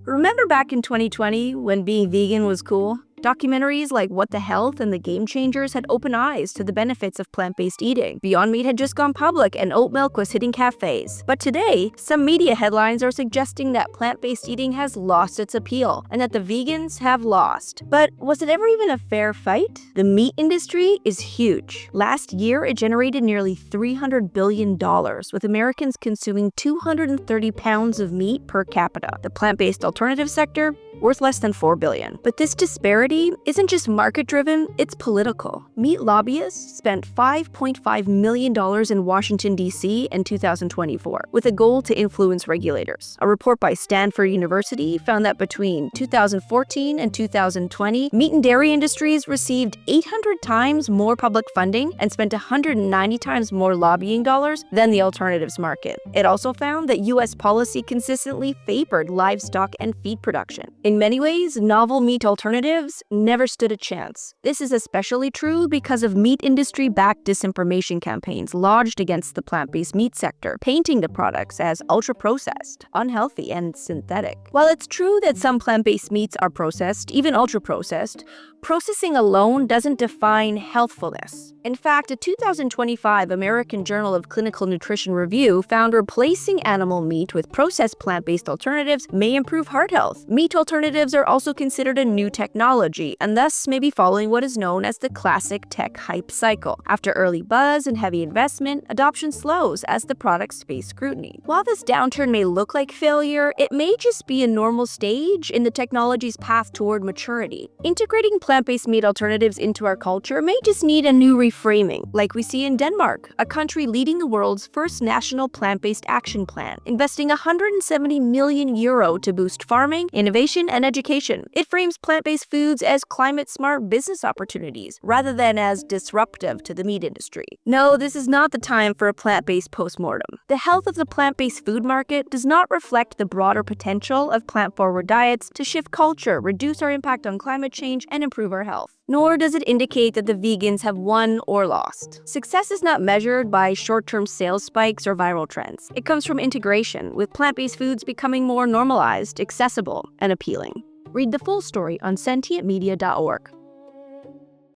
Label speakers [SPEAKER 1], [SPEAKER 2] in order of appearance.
[SPEAKER 1] Remember back in 2020 when being vegan was cool? Documentaries like What the Health and The Game Changers had opened eyes to the benefits of plant-based eating. Beyond Meat had just gone public and oat milk was hitting cafes. But today, some media headlines are suggesting that plant-based eating has lost its appeal and that the vegans have lost. But was it ever even a fair fight? The meat industry is huge. Last year, it generated nearly $300 billion, with Americans consuming 230 pounds of meat per capita. The plant-based alternative sector worth less than $4 billion. But this disparity isn't just market-driven, it's political. Meat lobbyists spent $5.5 million in Washington, D.C. in 2024, with a goal to influence regulators. A report by Stanford University found that between 2014 and 2020, meat and dairy industries received 800 times more public funding and spent 190 times more lobbying dollars than the alternatives market. It also found that U.S. policy consistently favored livestock and feed production. In many ways, novel meat alternatives never stood a chance. This is especially true because of meat industry-backed disinformation campaigns lodged against the plant-based meat sector, painting the products as ultra-processed, unhealthy, and synthetic. While it's true that some plant-based meats are processed, even ultra-processed, processing alone doesn't define healthfulness. In fact, a 2025 American Journal of Clinical Nutrition review found replacing animal meat with processed plant-based alternatives may improve heart health. Meat alternatives are also considered a new technology, and thus may be following what is known as the classic tech hype cycle. After early buzz and heavy investment, adoption slows as the products face scrutiny. While this downturn may look like failure, it may just be a normal stage in the technology's path toward maturity. Integrating plant-based meat alternatives into our culture may just need a new reframing, like we see in Denmark, a country leading the world's first national plant-based action plan, investing €170 million to boost farming, innovation, and education. It frames plant-based foods as climate-smart business opportunities, rather than as disruptive to the meat industry. No, this is not the time for a plant-based postmortem. The health of the plant-based food market does not reflect the broader potential of plant-forward diets to shift culture, reduce our impact on climate change, and improve our health. Nor does it indicate that the vegans have won or lost. Success is not measured by short-term sales spikes or viral trends. It comes from integration, with plant-based foods becoming more normalized, accessible, and appealing. Read the full story on sentientmedia.org.